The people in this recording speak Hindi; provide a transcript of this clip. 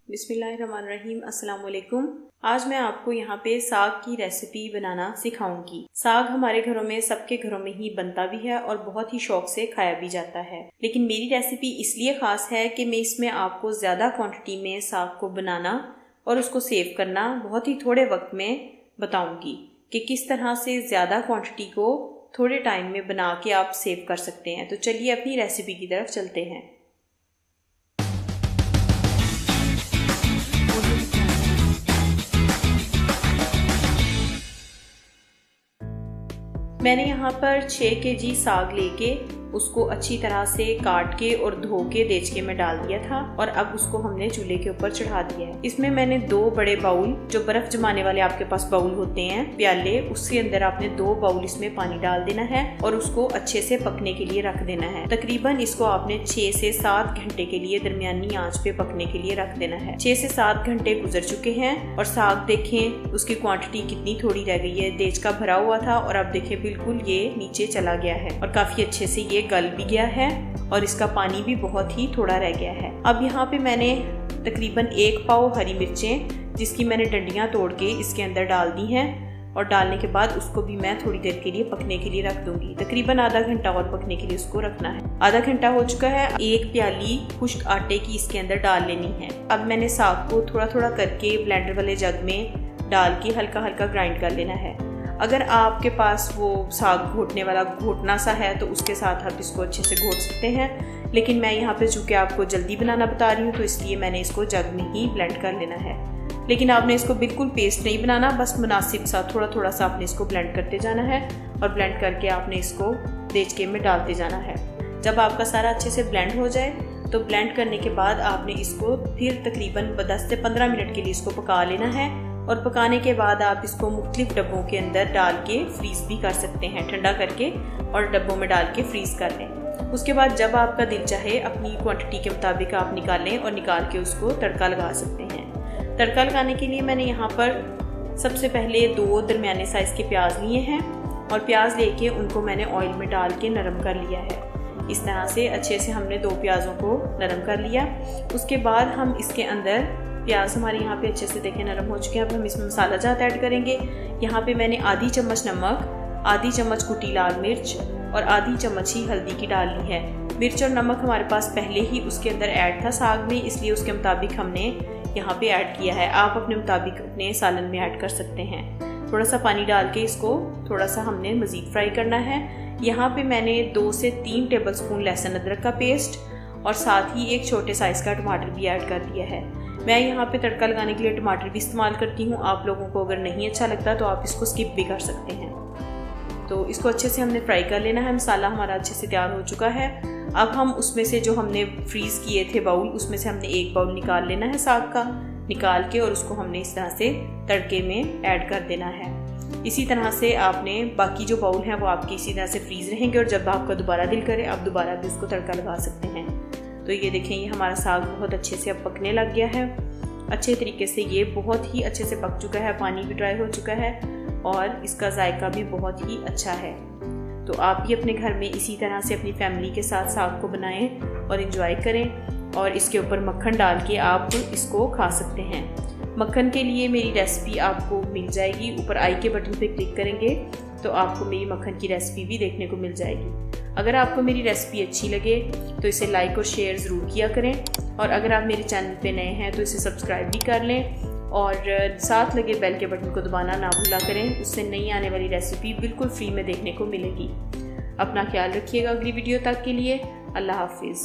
बिस्मिल्लाहिर्रहमानिर्रहीम। अस्सलाम वालेकुम। आज मैं आपको यहाँ पे साग की रेसिपी बनाना सिखाऊंगी। साग हमारे घरों में, सबके घरों में ही बनता भी है और बहुत ही शौक से खाया भी जाता है। लेकिन मेरी रेसिपी इसलिए खास है कि मैं इसमें आपको ज़्यादा क्वांटिटी में साग को बनाना और उसको सेव करना बहुत ही थोड़े वक्त में बताऊंगी कि किस तरह से ज़्यादा क्वांटिटी को थोड़े टाइम में बना के आप सेव कर सकते हैं। तो चलिए अपनी रेसिपी की तरफ चलते हैं। मैंने यहाँ पर 6 केजी साग लेके उसको अच्छी तरह से काट के और धो के देचके में डाल दिया था और अब उसको हमने चूल्हे के ऊपर चढ़ा दिया है। इसमें मैंने 2 बड़े बाउल, जो बर्फ जमाने वाले आपके पास बाउल होते हैं, प्याले, उसके अंदर आपने 2 बाउल इसमें पानी डाल देना है और उसको अच्छे से पकने के लिए रख देना है। तकरीबन इसको आपने 6 से 7 घंटे के लिए दरमियानी आंच पे पकने के लिए रख देना है। 6 से 7 घंटे गुजर चुके हैं और साग देखें उसकी क्वांटिटी कितनी थोड़ी रह गई है। देचका भरा हुआ था और अब देखें बिल्कुल ये नीचे चला गया है और काफी अच्छे से ये गल भी गया है और इसका पानी भी बहुत ही थोड़ा रह गया है। अब यहाँ पे मैंने तकरीबन 1 पाव हरी मिर्चें, जिसकी मैंने डंडियां तोड़ के इसके अंदर डाल दी हैं और डालने के बाद उसको भी मैं थोड़ी देर के लिए पकने के लिए रख दूंगी। तकरीबन आधा घंटा और पकने के लिए उसको रखना है। आधा घंटा हो चुका है। 1 प्याली खुश्क आटे की इसके अंदर डाल लेनी है। अब मैंने साग को थोड़ा थोड़ा करके ब्लेंडर वाले जग में डाल के हल्का हल्का ग्राइंड कर लेना है। अगर आपके पास वो साग घोटने वाला घोटना सा है तो उसके साथ आप इसको अच्छे से घोट सकते हैं, लेकिन मैं यहाँ पे चूँकि आपको जल्दी बनाना बता रही हूँ तो इसलिए मैंने इसको जग में ही ब्लेंड कर लेना है। लेकिन आपने इसको बिल्कुल पेस्ट नहीं बनाना, बस मुनासिब सा थोड़ा थोड़ा सा आपने इसको ब्लेंड करते जाना है और ब्लेंड करके आपने इसको देचके में डालते जाना है। जब आपका सारा अच्छे से ब्लेंड हो जाए तो ब्लेंड करने के बाद आपने इसको फिर तकरीबन 10 से 15 मिनट के लिए इसको पका लेना है और पकाने के बाद आप इसको मुख्तलिफ डब्बों के अंदर डाल के फ्रीज भी कर सकते हैं, ठंडा करके और डब्बों में डाल के फ्रीज कर लें। उसके बाद जब आपका दिल चाहे अपनी क्वांटिटी के मुताबिक आप निकालें और निकाल के उसको तड़का लगा सकते हैं। तड़का लगाने के लिए मैंने यहाँ पर सबसे पहले 2 दरमियाने साइज़ के प्याज लिए हैं और प्याज लेके उनको मैंने ऑयल में डाल के नरम कर लिया है। इस तरह से अच्छे से हमने 2 प्याज़ों को नरम कर लिया। उसके बाद हम इसके अंदर, प्याज हमारे यहाँ पे अच्छे से देखें नरम हो चुके हैं, अब हम इसमें मसाला जात ऐड करेंगे। यहाँ पे मैंने आधी चम्मच नमक, आधी चम्मच कुटी लाल मिर्च और आधी चम्मच ही हल्दी की डाल ली है। मिर्च और नमक हमारे पास पहले ही उसके अंदर ऐड था साग में, इसलिए उसके मुताबिक हमने यहाँ पे ऐड किया है। आप अपने मुताबिक अपने सालन में ऐड कर सकते हैं। थोड़ा सा पानी डाल के इसको थोड़ा सा हमने मज़ीद फ्राई करना है। यहाँ पे मैंने 2 से 3 टेबल स्पून लहसुन अदरक का पेस्ट और साथ ही 1 छोटे साइज़ का टमाटर भी ऐड कर दिया है। मैं यहाँ पे तड़का लगाने के लिए टमाटर भी इस्तेमाल करती हूँ। आप लोगों को अगर नहीं अच्छा लगता तो आप इसको स्किप भी कर सकते हैं। तो इसको अच्छे से हमने फ्राई कर लेना है। मसाला हमारा अच्छे से तैयार हो चुका है। अब हम उसमें से जो हमने फ्रीज़ किए थे बाउल, उसमें से हमने 1 बाउल निकाल लेना है साग का, निकाल के और उसको हमने इस तरह से तड़के में ऐड कर देना है। इसी तरह से आपने बाकी जो बाउल हैं वो आपके इसी तरह से फ्रीज़ रहेंगे और जब आपका दोबारा दिल करे आप दोबारा भी उसको तड़का लगा सकते हैं। तो ये देखें, ये हमारा साग बहुत अच्छे से अब पकने लग गया है। अच्छे तरीके से ये बहुत ही अच्छे से पक चुका है, पानी भी ड्राई हो चुका है और इसका जायका भी बहुत ही अच्छा है। तो आप भी अपने घर में इसी तरह से अपनी फैमिली के साथ साग को बनाएं और एंजॉय करें और इसके ऊपर मक्खन डाल के आप इसको खा सकते हैं। मक्खन के लिए मेरी रेसिपी आपको मिल जाएगी, ऊपर आई के बटन पे क्लिक करेंगे तो आपको मेरी मक्खन की रेसिपी भी देखने को मिल जाएगी। अगर आपको मेरी रेसिपी अच्छी लगे तो इसे लाइक और शेयर ज़रूर किया करें और अगर आप मेरे चैनल पे नए हैं तो इसे सब्सक्राइब भी कर लें और साथ लगे बेल के बटन को दबाना ना भूला करें। उससे नई आने वाली रेसिपी बिल्कुल फ्री में देखने को मिलेगी। अपना ख्याल रखिएगा अगली वीडियो तक के लिए। अल्लाह हाफिज़।